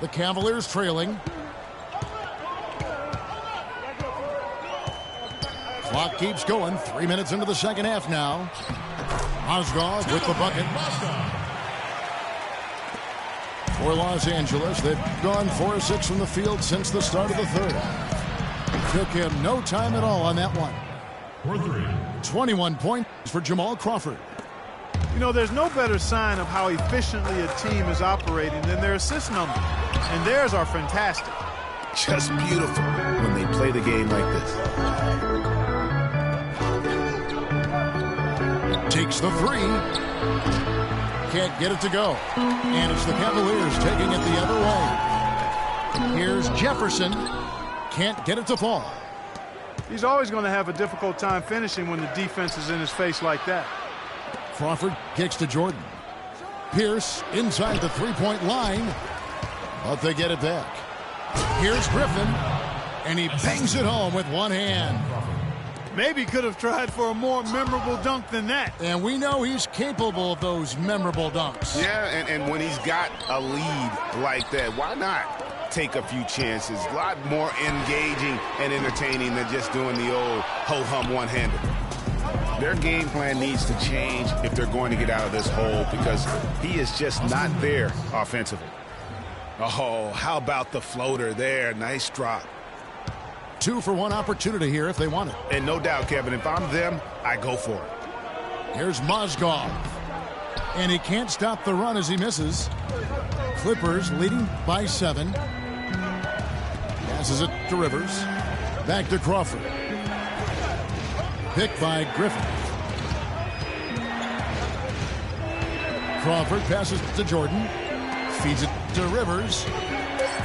The Cavaliers trailing. Clock keeps going. 3 minutes into the second half now. Mozgov with the bucket. For Los Angeles, they've gone 4 of 6 from the field since the start of the third. Took him no time at all on that one. 21 points for Jamal Crawford. You know, there's no better sign of how efficiently a team is operating than their assist numbers. And theirs are fantastic. Just beautiful when they play the game like this. Takes the three. Can't get it to go. And it's the Cavaliers taking it the other way. Here's Jefferson. Can't get it to fall. He's always going to have a difficult time finishing when the defense is in his face like that. Crawford kicks to Jordan. Pierce inside the three-point line. But they get it back. Here's Griffin. And he bangs it home with one hand. Maybe could have tried for a more memorable dunk than that. And we know he's capable of those memorable dunks. Yeah, and when he's got a lead like that, why not take a few chances? A lot more engaging and entertaining than just doing the old ho-hum one-hander. Their game plan needs to change if they're going to get out of this hole because he is just not there offensively. Oh, how about the floater there? Nice drop. 2-for-1 opportunity here if they want it. And no doubt, Kevin, if I'm them, I go for it. Here's Mozgov. And he can't stop the run as he misses. Clippers leading by 7. Passes it to Rivers. Back to Crawford. Picked by Griffin. Crawford passes to Jordan. Feeds it to Rivers.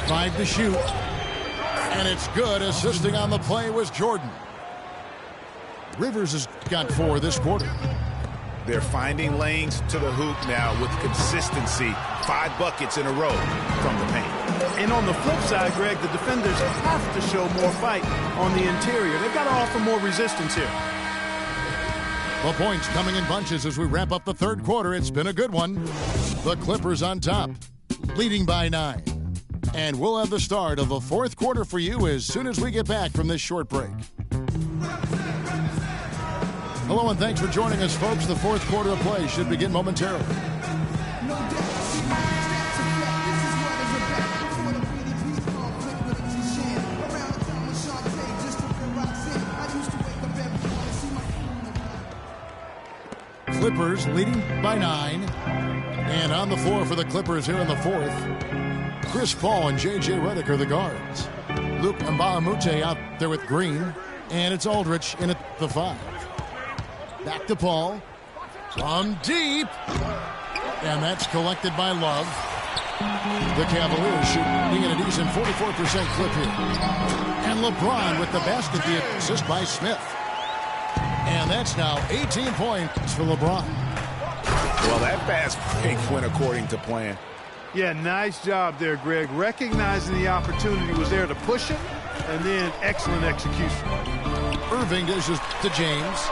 5 to shoot. And it's good. Assisting on the play was Jordan. Rivers has got 4 this quarter. They're finding lanes to the hoop now with consistency. 5 buckets in a row from the paint. And on the flip side, Greg, the defenders have to show more fight on the interior. They've got to offer more resistance here. The points coming in bunches as we wrap up the third quarter. It's been a good one. The Clippers on top, leading by 9. And we'll have the start of the fourth quarter for you as soon as we get back from this short break. Hello and thanks for joining us, folks. The fourth quarter of play should begin momentarily. Clippers leading by 9. And on the floor for the Clippers here in the fourth, Chris Paul and J.J. Redick are the guards. Luke Mbamute out there with Green. And it's Aldridge in at the 5. Back to Paul. From deep. And that's collected by Love. The Cavaliers shooting at a decent 44% clip here. And LeBron with the basket, the assist by Smith. And that's now 18 points for LeBron. Well, that fast break went according to plan. Yeah, nice job there, Greg. Recognizing the opportunity was there to push it, and then excellent execution. Irving dishes to James.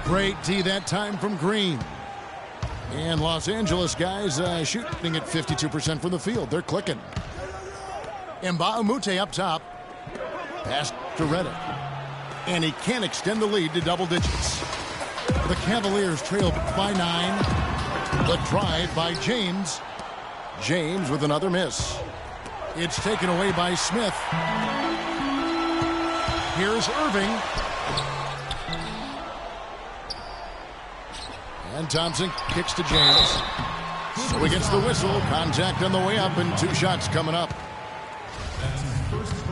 Great D that time from Green. And Los Angeles guys shooting at 52% from the field. They're clicking. Mbamute up top. Pass to Redick. And he can't extend the lead to double digits. The Cavaliers trail by 9. The drive by James. James with another miss. It's taken away by Smith. Here's Irving. And Thompson kicks to James. So he gets the whistle. Contact on the way up and 2 shots coming up.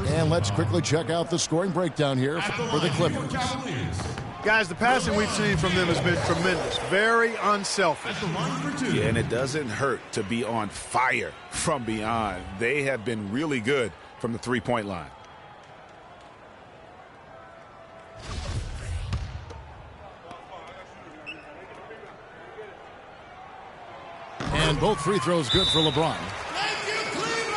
And let's quickly check out the scoring breakdown here for the Clippers. Guys, the passing we've seen from them has been tremendous. Very unselfish. Yeah, and it doesn't hurt to be on fire from beyond. They have been really good from the three-point line. And both free throws good for LeBron. Thank you, Cleveland!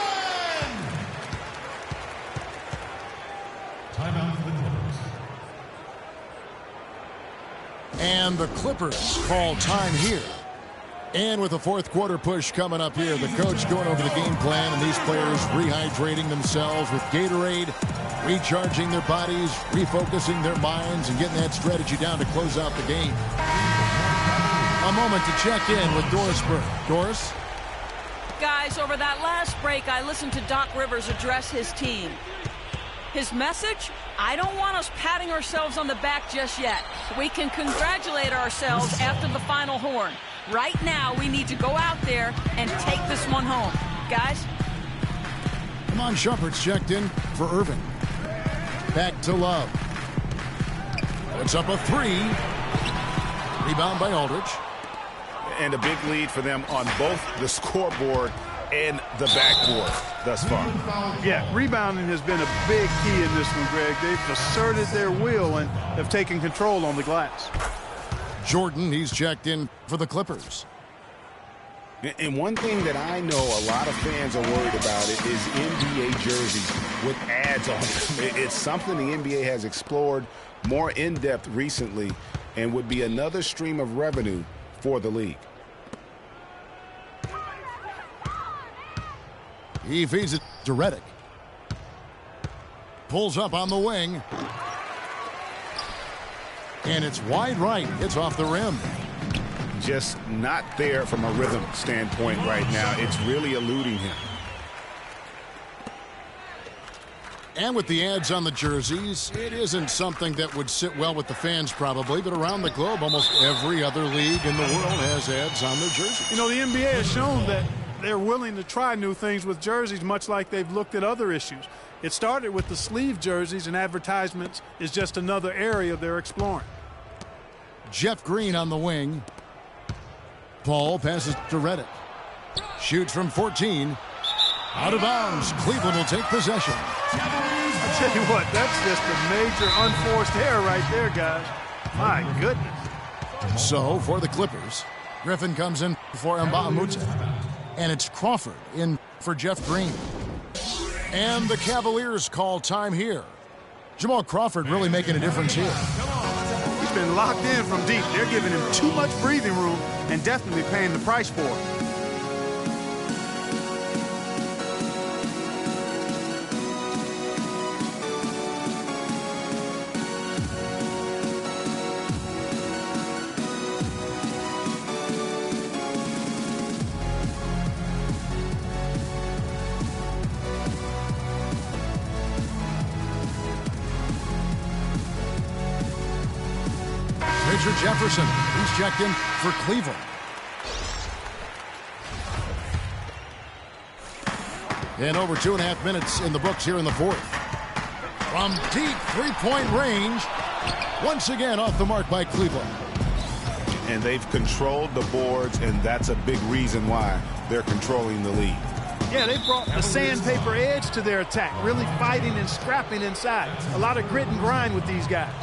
Timeout for the Clippers. And the Clippers call time here. And with the fourth quarter push coming up here, the coach going over the game plan and these players rehydrating themselves with Gatorade, recharging their bodies, refocusing their minds, and getting that strategy down to close out the game. A moment to check in with Doris Burke. Doris? Guys, over that last break, I listened to Doc Rivers address his team. His message? I don't want us patting ourselves on the back just yet. We can congratulate ourselves after the final horn. Right now, we need to go out there and take this one home. Guys? Amon Shumpert's checked in for Irving. Back to Love. Puts up a three. Rebound by Aldridge. And a big lead for them on both the scoreboard and the backboard thus far. Yeah, rebounding has been a big key in this one, Greg. They've asserted their will and have taken control on the glass. Jordan, he's checked in for the Clippers. And one thing that I know a lot of fans are worried about it is NBA jerseys with ads on them. It's something the NBA has explored more in depth recently and would be another stream of revenue for the league. He feeds it to Redick. Pulls up on the wing. And it's wide right. It's off the rim. Just not there from a rhythm standpoint right now. It's really eluding him. And with the ads on the jerseys, it isn't something that would sit well with the fans probably, but around the globe, almost every other league in the world has ads on their jerseys. You know, the NBA has shown that they're willing to try new things with jerseys, much like they've looked at other issues. It started with the sleeve jerseys, and advertisements is just another area they're exploring. Jeff Green on the wing. Paul passes to Redick. Shoots from 14. Out of bounds. Cleveland will take possession. I tell you what, that's just a major unforced error right there, guys. My goodness. So, for the Clippers, Griffin comes in for Mbah-a-Moute. And it's Crawford in for Jeff Green. And the Cavaliers call time here. Jamal Crawford really making a difference here. He's been locked in from deep. They're giving him too much breathing room and definitely paying the price for it. Richard Jefferson, he's checked in for Cleveland. And over 2.5 minutes in the books here in the fourth. From deep three-point range, once again off the mark by Cleveland. And they've controlled the boards, and that's a big reason why they're controlling the lead. Yeah, they brought the sandpaper edge to their attack, really fighting and scrapping inside. A lot of grit and grind with these guys.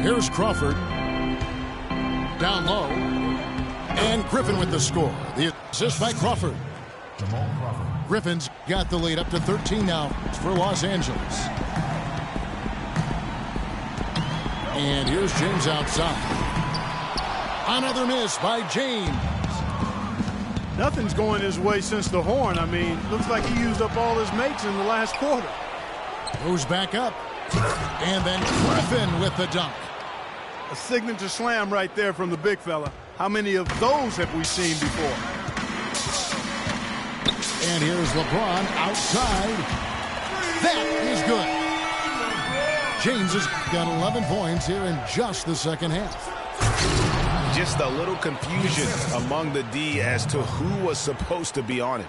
Here's Crawford. Down low. And Griffin with the score. The assist by Crawford. Griffin's got the lead up to 13 now for Los Angeles. And here's James outside. Another miss by James. Nothing's going his way since the horn. I mean, looks like he used up all his mates in the last quarter. Goes back up. And then Griffin with the dunk. A signature slam right there from the big fella. How many of those have we seen before? And here's LeBron outside. That is good. James has got 11 points here in just the second half. Just a little confusion among the D as to who was supposed to be on it.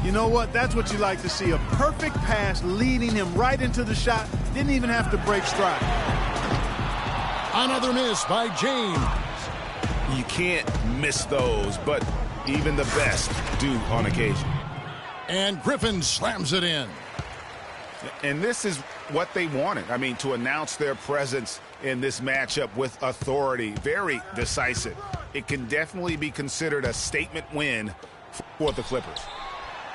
You know what? That's what you like to see. A perfect pass leading him right into the shot. Didn't even have to break stride. Another miss by James. You can't miss those, but even the best do on occasion. And Griffin slams it in. And this is what they wanted. I mean, to announce their presence in this matchup with authority. Very decisive. It can definitely be considered a statement win for the Clippers.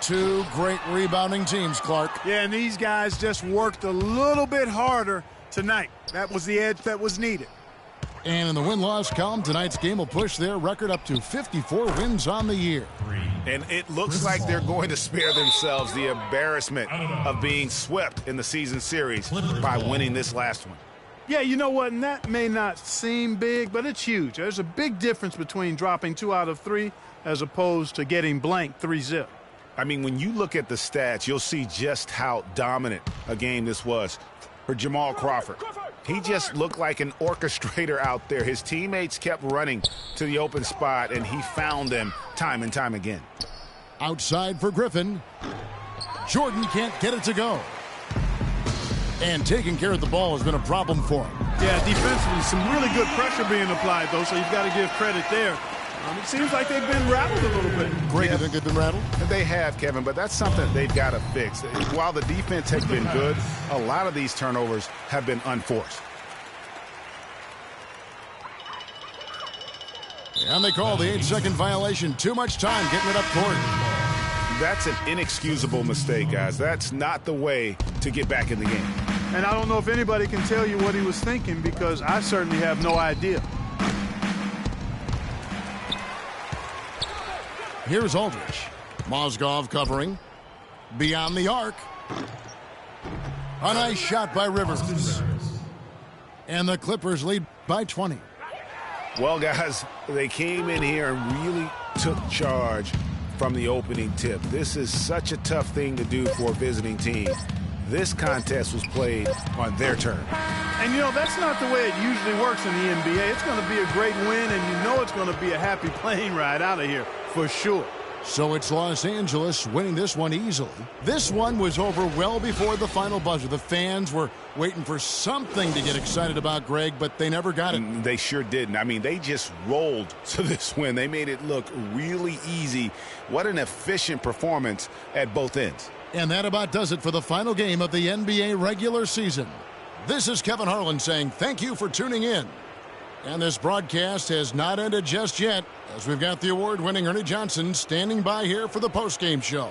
Two great rebounding teams, Clark. Yeah, and these guys just worked a little bit harder tonight. That was the edge that was needed. And in the win-loss column, tonight's game will push their record up to 54 wins on the year. And it looks like they're going to spare themselves the embarrassment of being swept in the season series by winning this last one. Yeah, you know what, and that may not seem big, but it's huge. There's a big difference between dropping 2 out of 3 as opposed to getting blanked 3-0. I mean, when you look at the stats, you'll see just how dominant a game this was for Jamal Crawford. He just looked like an orchestrator out there. His teammates kept running to the open spot, and he found them time and time again. Outside for Griffin. Jordan can't get it to go. And taking care of the ball has been a problem for him. Yeah, defensively, some really good pressure being applied, though, so you've got to give credit there. It seems like they've been rattled a little bit. Greg, you think they've been rattled? They have, Kevin, but that's something they've got to fix. While the defense has been good, a lot of these turnovers have been unforced. And they call the 8-second violation. Too much time getting it up court. That's an inexcusable mistake, guys. That's not the way to get back in the game. And I don't know if anybody can tell you what he was thinking, because I certainly have no idea. Here's Aldridge. Mozgov covering. Beyond the arc. A nice shot by Rivers. And the Clippers lead by 20. Well, guys, they came in here and really took charge from the opening tip. This is such a tough thing to do for a visiting team. This contest was played on their turn. And, you know, that's not the way it usually works in the NBA. It's going to be a great win, and you know it's going to be a happy plane ride out of here for sure. So it's Los Angeles winning this one easily. This one was over well before the final buzzer. The fans were waiting for something to get excited about, Greg, but they never got it. They sure didn't. I mean, they just rolled to this win. They made it look really easy. What an efficient performance at both ends. And that about does it for the final game of the NBA regular season. This is Kevin Harlan saying thank you for tuning in. And this broadcast has not ended just yet, as we've got the award-winning Ernie Johnson standing by here for the postgame show.